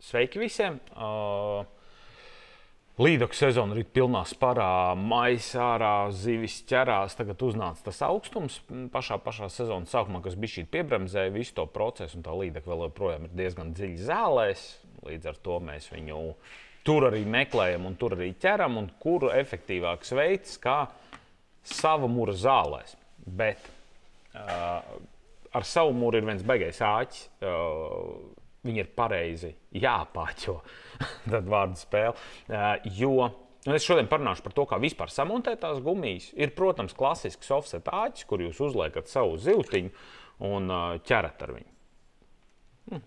Sveiki visiem! Līdaku sezona ir pilnā sparā, maisa ārā, zivis ķerās. Tagad uznāca tas augstums pašā sezonas sākumā, kas bija šī piebremzēja visu to procesu, un tā līdaka vēl joprojām ir diezgan dziļi zālēs. Līdz ar to mēs viņu tur arī meklējam un tur arī ķeram, un kuru efektīvāks veids, kā sava mura zālēs. Bet ar savu muru ir viens baigais āķis. Viņi ir pareizi jāpāķo, tad vārdu spēle. Es šodien parunāšu par to, kā vispār samontēt tās gumijas. Ir, protams, klasisks offset āķis, kur jūs uzliekat savu zivtiņu un ķerat ar viņu.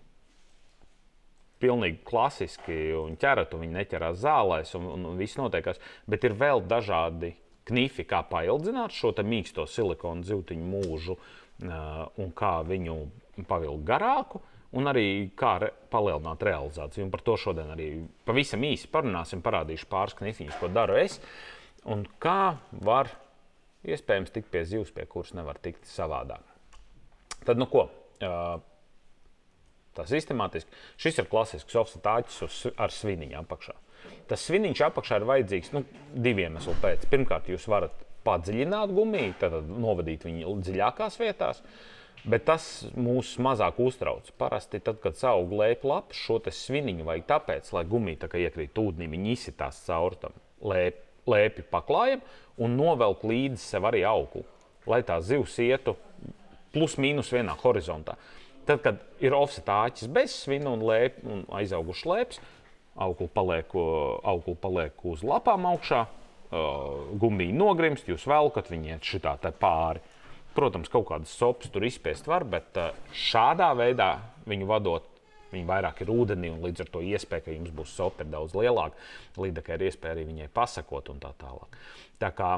Pilnīgi klasiski un ķerat, un viņi neķerās zālēs, un viss notiekās. Bet ir vēl dažādi knifi, kā paildzināt šo te mīksto silikonu zivtiņu mūžu un kā viņu pavilkt garāku. Un arī kā palielināt realizāciju. Un par to šodien arī pavisam īsi parunāsim, parādīšu pāris knifiņus, ko daru es. Un kā var iespējams tikt pie zivs, pie kuras nevar tikt savādāk. Tad nu ko? Tā sistemātiski. Šis ir klasisks offset āķis ar sviniņu apakšā. Tas sviniņš apakšā ir vajadzīgs diviem iemeslu pēc. Pirmkārt, jūs varat padziļināt gumiju, tad novadīt viņu dziļākās vietās. Bet tas mūs mazāk uztrauc. Parasti, tad, kad aug lēpju lapas, šo te sviniņu vajag tāpēc, lai gumija tā kā iekrīt ūdenī, viņi izsitās cauri tam lēpju paklājam un novelk līdzi sev arī auglu, lai tā zivs ietu plus mīnus vienā horizontā. Tad, kad ir offset āķis bez svina un lēpju un aizauguši lēps, auglu paliek uz lapām augšā, gumija nogrimst, jūs velkat, viņi iet šitā te pāri. Protams, kaut kādas sopas tur izspiest var, bet šādā veidā viņu vadot, viņi vairāk ir ūdenī, un līdz ar to iespēja, ka jums būs sopa ir daudz lielāka, līdakai ir iespēja arī viņai pasakot un tā tālāk. Tā kā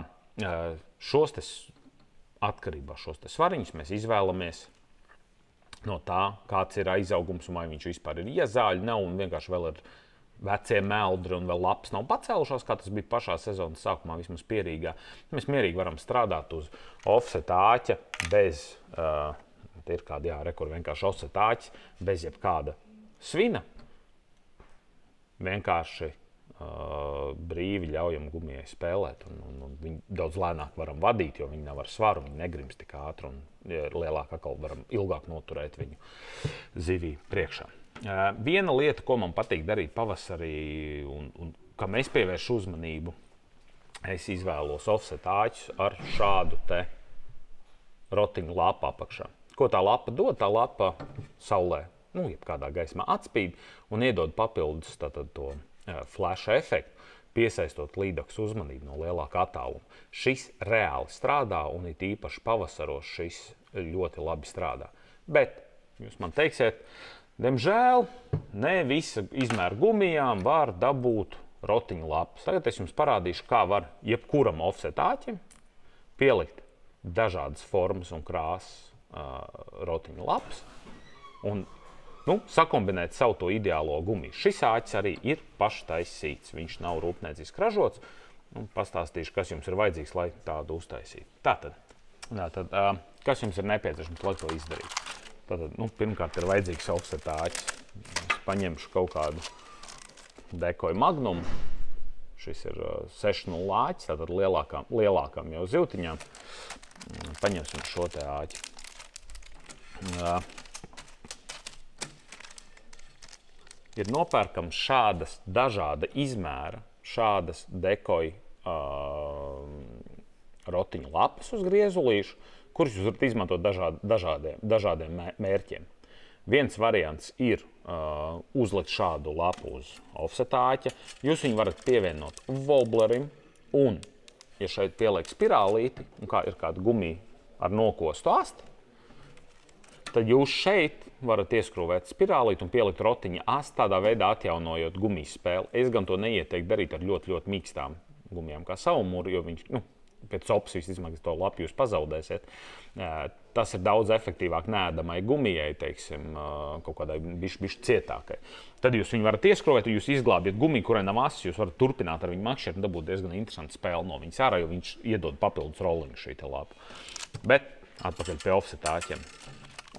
atkarībā šos te svariņus mēs izvēlamies no tā, kāds ir aizaugums un vai viņš vispār ir iezāļi, nav un vienkārši vēl ir vecie meldri un vēl lapas nav pacēlušās, kā tas bija pašā sezonas sākumā, vismaz Pierīgā. Mēs mierīgi varam strādāt uz offset āķa bez, te ir kādi jārekur vienkārši offset āķis, bez jebkāda svina. Vienkārši brīvi ļaujam gumijai spēlēt un viņu daudz lēnāk varam vadīt, jo viņi nav ar svaru, viņi negrims tik ātri un lielāk atkal varam ilgāk noturēt viņu zivī priekšā. Viena lieta, ko man patīk darīt pavasarī un kam es pievēršu uzmanību, es izvēlos offset āķus ar šādu te rotiņu lapu apakšā. Ko tā lapa dod? Tā lapa saulē, jebkādā gaismā atspīd un iedod papildus to flash efektu, piesaistot līdakas uzmanību no lielāka attāluma. Šis reāli strādā un it īpaši pavasaros šis ļoti labi strādā. Bet jūs man teiksiet, diemžēl, ne visa izmēra gumijām var dabūt rotiņu lapas. Tagad es jums parādīšu, kā var jebkuram offset āķim pielikt dažādas formas un krāsas rotiņu lapas un sakombinēt savu to ideālo gumiju. Šis āķis arī ir paštaisīts, viņš nav rūpnieciski ražots. Pastāstīšu, kas jums ir vajadzīgs, lai tādu uztaisītu. Tātad, kas jums ir nepieciešams, lai to izdarītu? Tātad, pirmkārt ir vajadzīgs offset āķis. Es paņemšu kaut kādu dekoju magnumu. Šis ir 6.0 āķis, tātad lielākām jau zivtiņām. Paņemsim šo te āķi. Ir nopērkams šādas dažāda izmēra, šādas dekoju rotiņu lapas uz griezulīšu, kurus jūs varat izmantot dažādiem mērķiem. Viens variants ir uzlikt šādu lapu uz offset āķa. Jūs viņu varat pievienot wobblerim un, ja šeit pieliek spirālīti, un kā ir kāda gumija ar nokostu asti, tad jūs šeit varat ieskrūvēt spirālīti un pielikt rotiņa asti, tādā veidā atjaunojot gumijas spēli. Es gan to neieteiktu darīt ar ļoti, ļoti mīkstām gumijām kā savumuru, jo viņš, pēc sopas visticamāk to lapu jūs pazaudēsiet. Tas ir daudz efektīvāk neēdamai gumijai, teiksim, kaut kādai bišķi cietākai. Tad jūs viņu varat ieskrūvēt, un jūs izglābjat gumiju, kurai nav asis, jūs varat turpināt ar viņu makšķēt un dabūt diezgan interesantu spēli no viņas ārā, jo viņš iedod papildus rolliņu šī te lapa. Bet atpakaļ pie offset āķiem.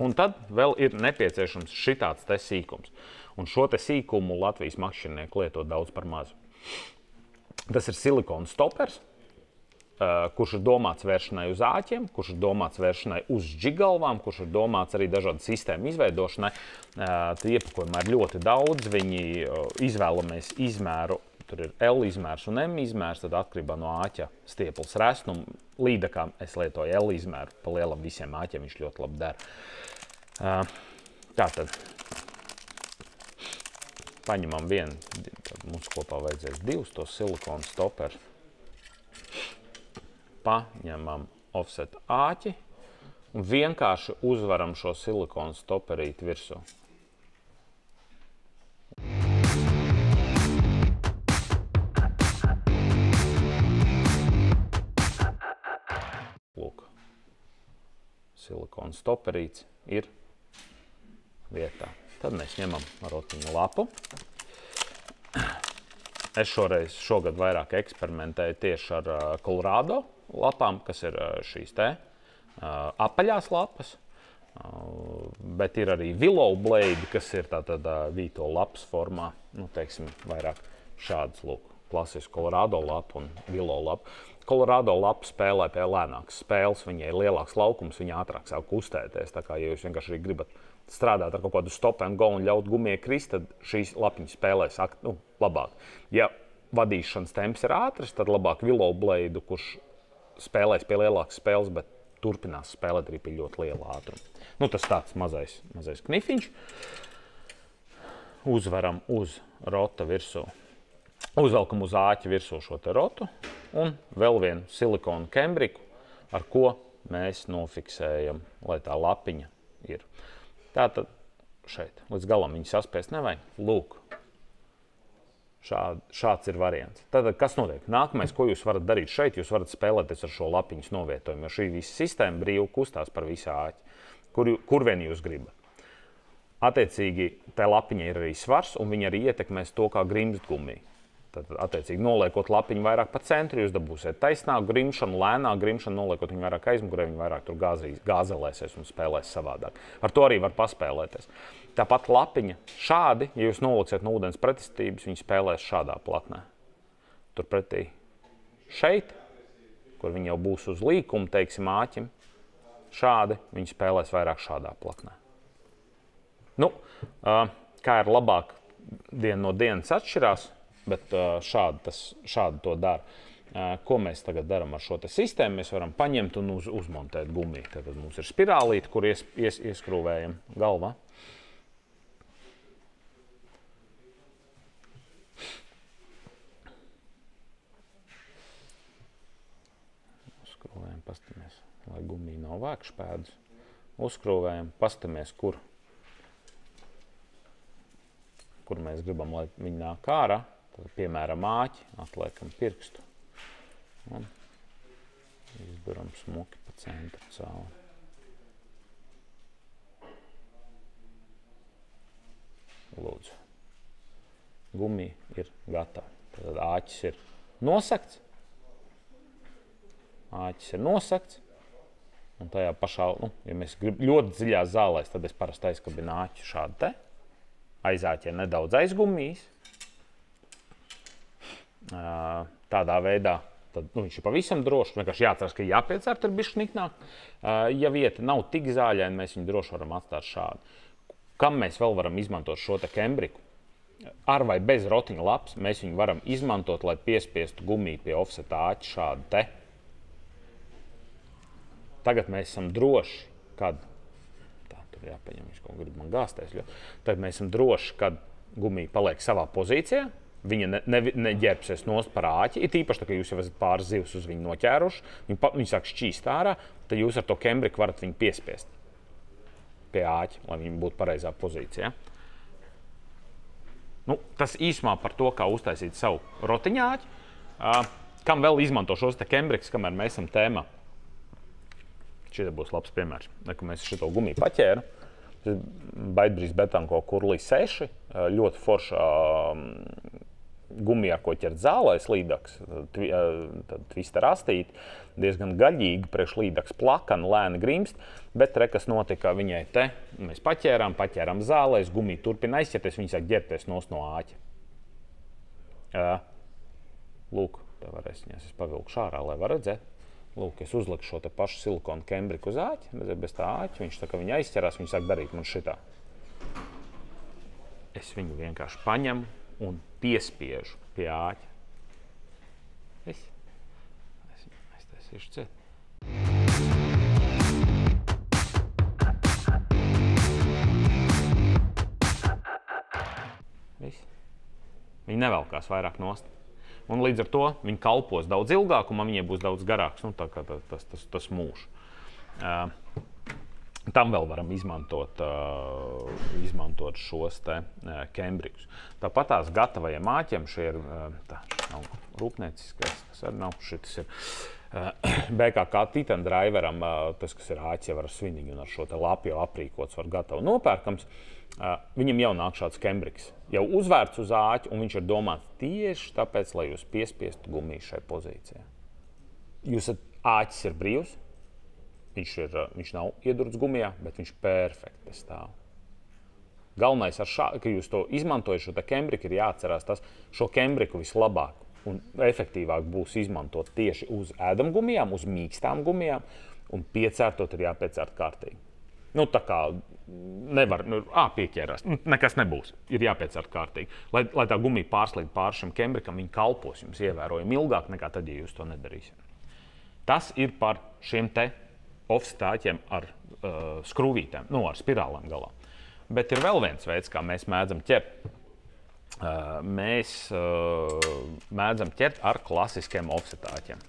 Un tad vēl ir nepieciešams šitāds te sīkums. Un šo te sīkumu Latvijas makšķernieki lieto daudz par mazu. Tas ir silikona stopers, kurš ir domāts vēršanai uz āķiem, kurš ir domāts vēršanai uz džigalvām, kurš ir domāts arī dažādu sistēmu izveidošanai. Tie iepakojumā ir ļoti daudz, viņi izvēlamies izmēru, tur ir L izmērs un M izmērs, tad atkarībā no āķa stieples resnuma. Līdakām es lietoju L izmēru, pa lielam visiem āķiem viņš ļoti labi der. Tātad paņemam vienu, tad mums kopā vajadzēs 2 tos silikona stoperus. Paņemam offset āķi un vienkārši uzvaram šo silikonu stoperīti virsū. Lūk, silikonu stoperīts ir vietā. Tad mēs ņemam rotiņu lapu. Es šogad vairāk eksperimentēju tieši ar Colorado lapām, kas ir šīs te apaļās lapas, bet ir arī Willow Blade, kas ir tātad vīto lapas formā, nu, teiksim, vairāk šādas, lūk, klasisku Colorado lapu un Willow lapu. Colorado lapa spēlē pie lēnākas spēles, viņai ir lielāks laukums, viņa ātrāk sāk kustēties, tā kā, ja jūs vienkārši gribat strādāt ar kaut kādu stop and go un ļaut gumijai krist, tad šīs lapiņas spēlēs labāk. Ja vadīšanas temps ir ātrs, tad labāk Willow Blade, kurš spēlēs pie lielākas spēles, bet turpinās spēlēt arī pie ļoti liela ātruma. Nu, tas tāds mazais knifiņš. Uzvaram uz rota virsū. Uzvelkam uz āķa virsū šo te rotu un vēl vienu silikonu kembriku, ar ko mēs nofiksējam, lai tā lapiņa ir. Tātad šeit, līdz galam viņu saspiest nevajag. Lūk, šāds ir variants. Tātad, kas notiek? Nākamais, ko jūs varat darīt šeit, jūs varat spēlēties ar šo lapiņas novietojumu, jo šī visa sistēma brīvi kustās par visu āķi, kur vien jūs gribat. Attiecīgi, tā lapiņa ir arī svars, un viņa arī ietekmēs to, kā grimst gumija. Tad, attiecīgi, noliekot lapiņu vairāk pa centru, jūs dabūsiet taisnāku grimšanu, lēnāku grimšanu, noliekot viņu vairāk aizmugurē, viņi vairāk tur gāzelēsies un spēlēs savādāk. Ar to arī var paspēlēties. Tāpat lapiņa šādi, ja jūs noliksiet no ūdens pretestības, viņi spēlēs šādā platnē. Turpretī šeit, kur viņi jau būs uz līkuma, teiksim, āķim, šādi viņi spēlēs vairāk šādā platnē. Nu, kā ir labāk diena no dienas atšķirās, bet šādi to dara. Ko mēs tagad darām ar šo te sistēmu? Mēs varam paņemt un uzmontēt gumiju. Tad mums ir spirālīte, kur ieskrūvējam galvā. Uzskrūvējam, pastamies, lai gumija nav vēkšpēdus. Uzskrūvējam, pastamies, kur mēs gribam, lai viņi nāk ārā. Tad, piemēram, āķi, atliekam pirkstu un izduram smuki pa centru cauri. Lūdzu. Gumija ir gatava. Tad āķis ir nosakts. Un tajā pašā, ja mēs gribam ļoti dziļās zālēs, tad es parasti aizkabinu āķi šādi te. Aizāķē nedaudz aizgumijas. Tādā veidā tad, viņš ir pavisam drošs. Vienkārši jāatceras, ka jāpiecērt ir bišķi niknāk. Ja vieta nav tik zāļaina, mēs viņu droši varam atstāt šādi. Kam mēs vēl varam izmantot šo te kembriku? Ar vai bez rotiņa lapas mēs viņu varam izmantot, lai piespiestu gumiju pie offseta āķa šādi te. Tagad mēs esam droši, kad jāpaņem, viņš kaut grib man gāsties. Tad mēs esam droši, kad gumija paliek savā pozīcijā, viņa neģērbsies nost par āķi, it īpaši, ka jūs jau esat pāris zivs uz viņu noķēruši, viņi sāk šķīst ārā, tad jūs ar to kembriku varat viņu piespiest pie āķi, lai viņi būtu pareizā pozīcijā. Nu, tas īsumā par to, kā uztaisīt savu rotiņāķi. Kam vēl izmanto šos te kembrikus, kamēr mēs esam tēmā? Šī būs labs piemērs. Kad mēs šito gumiju paķēram, Baitbrīz Betanko Kurlī 6, ļoti forša gumija, ar ko ķert zālēs līdaks, tad tvista rastīti, diezgan gaļīgi priekš līdaks plakana, lēni grimst, bet kas notika viņai te, mēs paķērām zālēs, gumija turpina aizķerties, viņa sāk ģerties no āķa. Lūk, te varēs viņas, es pavilkšu ārā, lai var redzēt. Lūk, es uzliku šo te pašu silikonu kembriku uz āķi, bez tā āķa, viņš tā kā viņa aizķerās, viņa sāk darīt man šitā. Es viņu vienkārši paņemu un piespiežu pie āķa. Es taisīšu ciet. Viņi nevelkās vairāk nost. Un līdz ar to viņi kalpos daudz ilgāk, un viņiem būs daudz garāks, tā kā tas mūžs. Tam vēl varam izmantot šos te kembrikus. Tāpat tās gatavajiem āķiem, šie ir, nav rūpnieciskais, tas arī nav, šitas ir BKK Titan driveram, tas, kas ir āķis jau ar sviniņu un ar šo te lapu jau aprīkots, var gatavu nopērkams. Viņam jau nāk šāds kembriks, jau uzvērts uz āķi, un viņš ir domāts tieši tāpēc, lai jūs piespiestu gumiju šai pozīcijā. Āķis ir brīvs, viņš nav iedurts gumijā, bet viņš perfekti stāv. Galvenais, ka jūs to izmantojat, šo kembriku, ir jāatcerās tas, šo kembriku vislabāk un efektīvāk būs izmantot tieši uz ēdamgumijām, uz mīkstām gumijām, un piecērtot ir jāpiecērt kārtīgi. Tā kā nevar, pieķērās, nekas nebūs, ir jāpiecērt kārtīgi. Lai tā gumija pārslīd pār šim kembrikam, viņa kalpos jums ievērojami ilgāk nekā tad, ja jūs to nedarīsiet. Tas ir par šiem te offsetāķiem ar skrūvītēm, ar spirālēm galā. Bet ir vēl viens veids, kā mēs mēdzam ķert. Mēs mēdzam ķert ar klasiskiem offsetāķiem.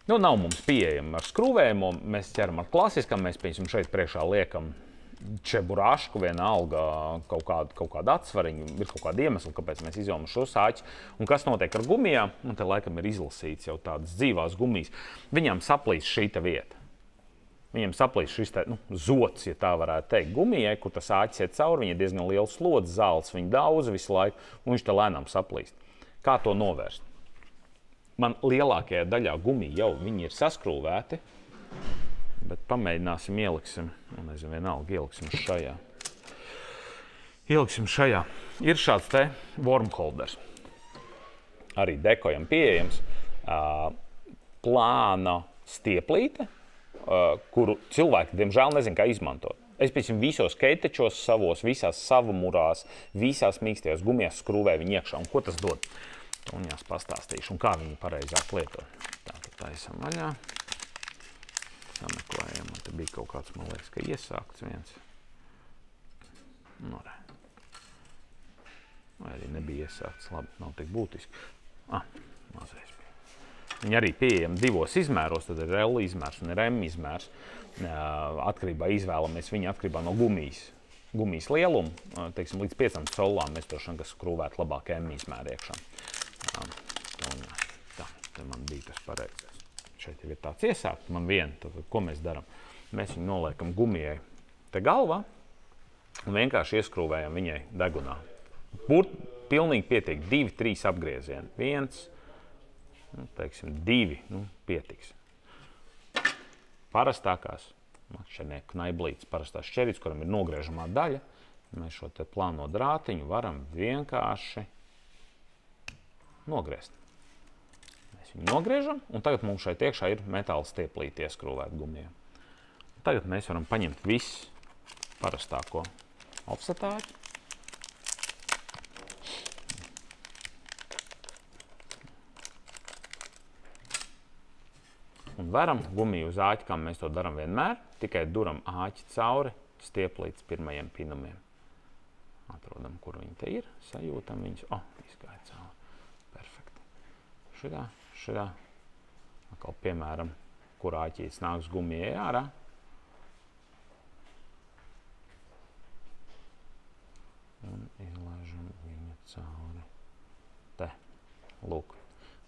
Nav mums pieejama ar skrūvējumu, mēs ķeram ar klasiskam, mēs piemēram šeit priekšā liekam čeburašku, vienalga kaut kādu atsvariņu, ir kaut kāda iemesla, kāpēc mēs izvēlamies šos āķus. Un kas notiek ar gumijām, un te laikam ir izlasīts jau tādas dzīvās gumijas, viņām saplīst šī vieta. Viņam saplīst šis zots, ja tā varētu teikt, gumijai, kur tas āķis iet cauri, viņa ir diezgan liela slodze, zāles, viņa daudz visu laiku, un viņš te lēnām saplīst. Kā to novērst? Man lielākajā daļā gumija jau viņi ir saskrūvēti, bet pamēģināsim, ieliksim, vienalga, ieliksim šajā. Ir šāds te wormholders. Arī dekojam pieejams. Plāna stieplīte, kuru cilvēki, diemžēl, nezin, kā izmantot. Es piemēram visos keitečos savos, visās savumurās, visās mīkstajās gumijās skrūvēju viņu iekšā. Un ko tas dod? Un jās pastāstīšu, un kā viņu pareizāk lietot. Tātad taisam vaļā. Sameklējam, un te bija kaut kāds, man liekas, ka iesākts viens. Vai arī nebija iesākts, labi, nav tik būtiski. Mazais bija. Viņi arī pieejami divos izmēros, tad ir L izmērs un ir M izmērs. Atkarībā izvēlamies viņu atkarībā no gumijas lielumu. Teiksim, līdz 5 solām mēs to šankas skrūvēt labāk M izmēru iekšā. Tā, te man bija tas pareizais. Šeit jau ir tāds iesākts, man tad ko mēs darām? Mēs viņu noliekam gumijai te galvā un vienkārši ieskrūvējam viņai degunā. Pilnīgi pietiek 2-3 apgriezieni. 1, teiksim, 2, pietiks. Parastākās, šķernieku knaiblītes, parastās šķerītes, kuram ir nogriežamā daļa, mēs šo te plāno drātiņu varam vienkārši nogriezt. Mēs viņu nogriežam, un tagad mums šeit iekšā ir metāla stieplīte ieskrūvēt gumijā. Tagad mēs varam paņemt visu parastāko offsetāķi. Un varam gumiju uz āķi, kā mēs to daram vienmēr, tikai duram āķi cauri stieplītes pirmajiem pinumiem. Atrodam, kur viņi te ir, sajūtam viņus. Izgāja cauri. Perfekti. Šitā. Atkal, piemēram, kur āķītis nāks gumijai ārā. Un izlaižam viņu cauri. Te. Lūk.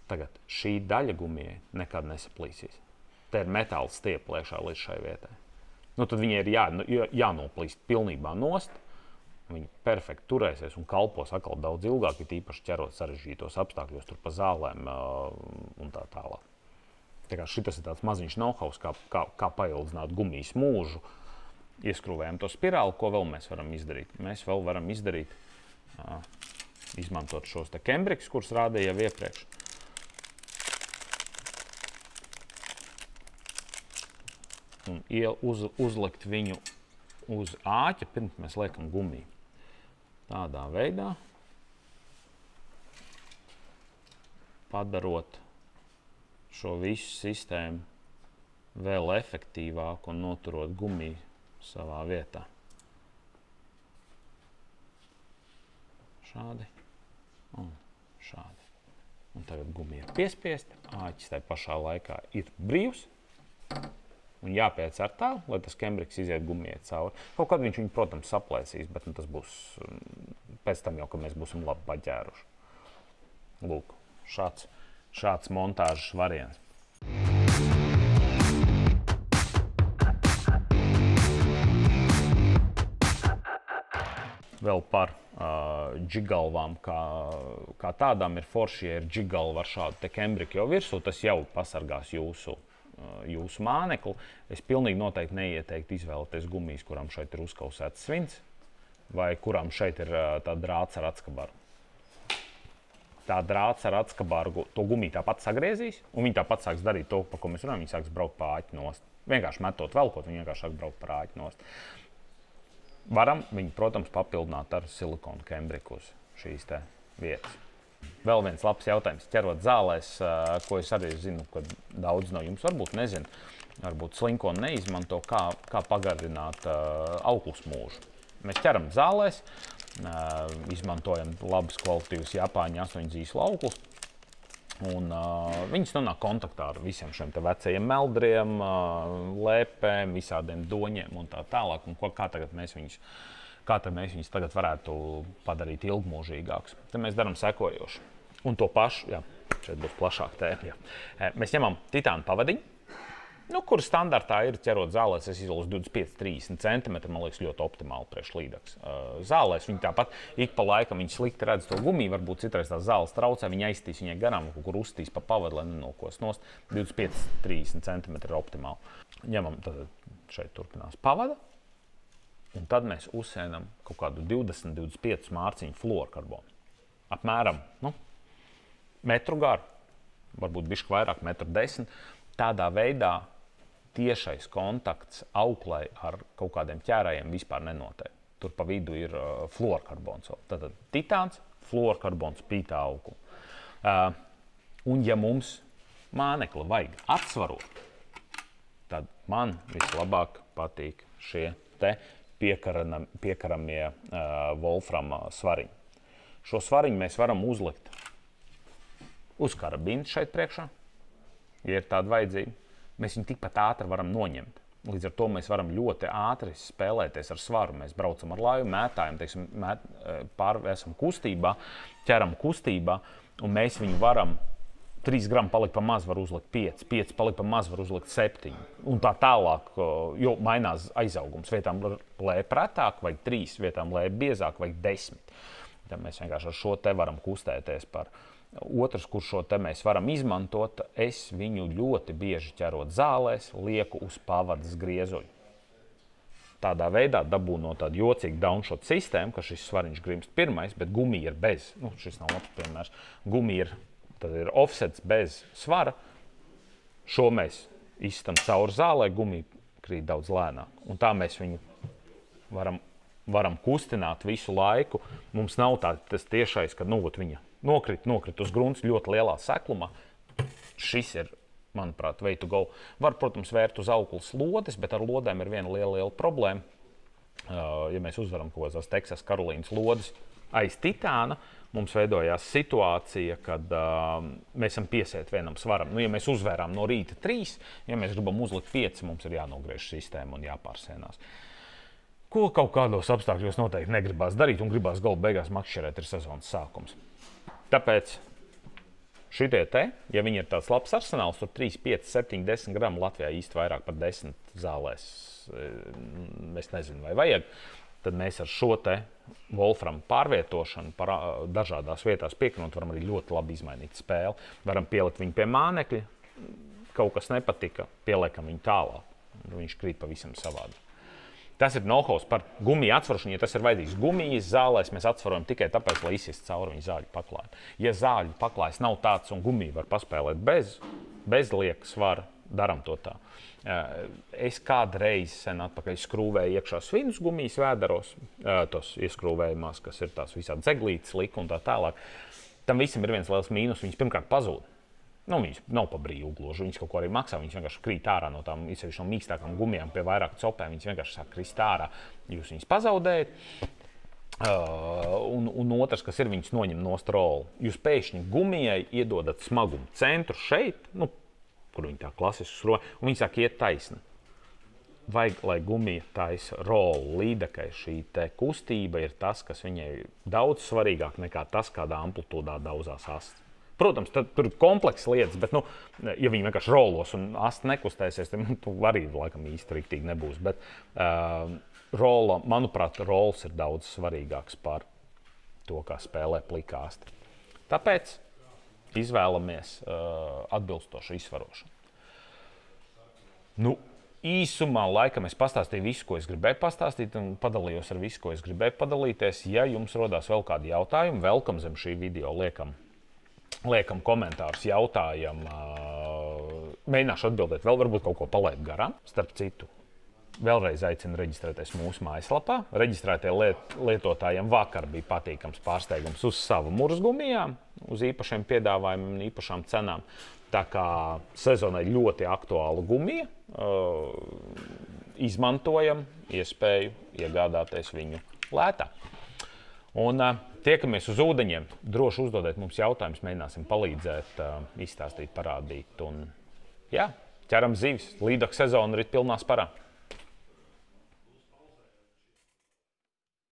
Tagad šī daļa gumijai nekad nesaplīsīs. Te ir metāla stiepa liekšā līdz šai vietai. Tad viņai ir jānoplīst pilnībā nost, Viņi perfekti turēsies un kalpos atkal daudz ilgāk, ir īpaši ķerot sarežģītos apstākļos, tur pa zālēm un tā tālāk. Tā kā šitas ir tāds maziņš know-how, kā paildzināt gumijas mūžu. Ieskrūvējam to spirāli, ko vēl mēs varam izdarīt? Mēs vēl varam izdarīt, izmantot šos te Cambriks, kurus rādīju jau iepriekš. Un uzlikt viņu uz āķa, pirms mēs liekam gumiju. Tādā veidā, padarot šo visu sistēmu vēl efektīvāku un noturot gumiju savā vietā. Šādi un šādi. Un tagad gumija ir piespiesta, āķis tai pašā laikā ir brīvs. Un jāpiecer tā, lai tas Cambriks iziet gumijai cauri. Kaut kad viņš viņu, protams, saplēsīs, bet tas būs pēc tam jau, ka mēs būsim labi paģēruši. Lūk, šāds montāžas variants. Vēl par džigalvām, kā tādām ir forši, ja ir džigalva ar šādu te Cambriku jau virsū, tas jau pasargās jūsu mānekli. Es pilnīgi noteikti neieteiktu izvēlēties gumijas, kurām šeit ir uzkausēts svinds, vai kurām šeit ir tā drāts ar atskabargu. Tā drāts ar atskabargu, to gumiju tāpat sagriezīs, un viņi tāpat sāks darīt to, par ko mēs runājam, viņi sāks braukt pa āķi nost. Vienkārši metot velkot, viņi vienkārši sāk braukt par āķi nost. Varam viņu, protams, papildināt ar silikonu Cambriku uz šīs te vietas. Vēl viens labs jautājums, ķerot zālēs, ko es arī zinu, ka daudz no jums varbūt nezinu, varbūt slinkonu neizmanto, kā pagarināt auklas mūžu. Mēs ķeram zālēs, izmantojam labas kvalitīvas Japāņu 8 zīslu auklas, un viņas nonāk kontaktā ar visiem šiem te vecajiem meldriem, lēpēm, visādiem doņiem un tā tālāk, un kā tagad mēs viņus tagad varētu padarīt ilgmūžīgāks. Tad mēs darām sekojoši. Un to pašu, jā, šeit būs plašāk tēma, jā. Mēs ņemam titāna pavadiņu, kur standartā ir ķerot zālēs, es izvēlos 25–30 cm, man liekas, ļoti optimāli priekš līdaks. Zālēs viņi tāpat ik pa laikam viņi slikti redz to gumiju, varbūt citreiz tās zāles traucē, viņi aizstīs viņai garām, kaut kur uzstīs pa pavadu, lai nenokos nost. 25–30 cm ir optimāli. Ņemam, tad šeit turpinās pavada. Un tad mēs uzsēnam kaut kādu 20–25 mārciņu fluorkarbonu. Apmēram metru garu, varbūt bišķi vairāk, 1,10 m. Tādā veidā tiešais kontakts auklai ar kaut kādiem ķērājiem vispār nenotiek. Tur pa vidu ir fluorkarbons. Tātad titāns, fluorkarbons, pītā auklu. Un ja mums mānekli vajag atsvarot, tad man vislabāk patīk šie te piekaramie volframa svariņi. Šo svariņu mēs varam uzlikt uz karabīnas šeit priekšā, ja ir tāda vajadzība. Mēs viņu tikpat ātri varam noņemt. Līdz ar to mēs varam ļoti ātri spēlēties ar svaru. Mēs braucam ar laivu, mētājam, pārvēsam kustībā, ķeram kustībā, un mēs viņu varam 3 gramu palika pa maz, var uzlikt 5, 5 palika pa maz, var uzlikt 7. Un tā tālāk, jo mainās aizaugums. Vietām lēp retāk, vajag 3, vietām lēp biezāk, vajag 10. Tad mēs vienkārši ar šo te varam kustēties par. Otrs, kur šo te mēs varam izmantot, es viņu ļoti bieži ķerot zālēs, lieku uz pavadas griezuļu. Tādā veidā dabūnu no tāda jocīga downshot sistēma, ka šis svariņš grimst pirmais, bet gumija ir bez. Šis nav labs piemērs. Gumija ir offsets bez svara. Šo mēs izstam cauri zālē, gumija krīt daudz lēnāk. Un tā mēs viņu varam kustināt visu laiku. Mums nav tas tiešais, ka viņa nokrit uz grunts ļoti lielā seklumā. Šis ir, manuprāt, way to go. Var, protams, vērt uz auklas lodes, bet ar lodēm ir viena liela problēma. Ja mēs uzvaram kaut kādas Teksas Karolīnas lodes aiz titāna, mums veidojās situācija, kad mēs esam piesieti vienam svaram. Ja mēs uzvērām no rīta 3, ja mēs gribam uzlikt 5, mums ir jānogriež sistēma un jāpārsēnās. Ko kaut kādos apstākļos noteikti negribās darīt un gribās galu beigās makšķerēt, ir sezonas sākums. Tāpēc šitie te, ja viņi ir tāds labs arsenāls, tur 3, 5, 7, 10 gramu, Latvijā īsti vairāk par 10 zālēs, es nezinu, vai vajag. tad mēs ar šo te Wolfram pārvietošanu dažādās vietās piekrunot, varam arī ļoti labi izmainīt spēli. Varam pielikt viņu pie mānekļa, kaut kas nepatika, pieliekam viņu tālāk. Viņš krīt pavisam savādi. Tas ir know-how par gumiju atsvarošanu. Ja tas ir vajadzīgs gumijas zālēs, mēs atsvarojam tikai tāpēc, lai izsist cauri viņa zāļu paklāju. Ja zāļu paklājs nav tāds un gumiju var paspēlēt bez lieka svara, daram to tā. Es kādreiz sen atpakaļ skrūvēju iekšā svinus gumijas vēderos, tos ieskrūvējumās, kas ir tās visādi zeglītes, lika un tā tālāk. Tam visam ir viens liels mīnus, viņas pirmkārt pazūd. Viņas nav pa brīvu gluži, viņas kaut ko arī maksā, viņas vienkārši krīt ārā no tām izsevišķi no mīkstākām gumijām pie vairāk copēm, viņas vienkārši sāk krist ārā, jūs viņas pazaudējat. Un otrs, kas ir, viņas noņem nost rolu. Jūs pēkšņi gumijai iedodat smagumu centru šeit, kur viņi tā klasiski skrūvē, un viņi sāk iet taisni. Vajag, lai gumija taisa rolu līdekai, šī te kustība ir tas, kas viņai daudz svarīgāk nekā tas, kādā amplitūdā daudzās astes. Protams, tur ir komplekss lietas, bet, ja viņi vienkārši rolos un asti nekustēsies, tad arī laikam īsti riktīgi nebūs. Bet, manuprāt, rols ir daudz svarīgāks par to, kā spēlē plika asti. Tāpēc izvēlamies atbilstošu izsvarošanu. Īsumā laikam es pastāstīju visu, ko es gribēju pastāstīt, un padalījos ar visu, ko es gribēju padalīties. Ja jums rodās vēl kādi jautājumi, welcome zem šī video liekam komentārus, jautājam, mēģināšu atbildēt, vēl varbūt kaut ko palaidu garām. Starp citu, vēlreiz aicinu reģistrēties mūsu mājaslapā. Reģistrētie lietotājiem vakar bija patīkams pārsteigums uz savu murzgumijām, uz īpašiem piedāvājumiem un īpašām cenām. Tā kā sezonai ļoti aktuāla gumija, izmantojam iespēju iegādāties viņu lētā. Un tiekamies uz ūdeņiem. Droši uzdodiet mums jautājumus, mēģināsim palīdzēt, izstāstīt, parādīt. Un, ķeram zivis. Līdaka sezona ir pilnā sparā.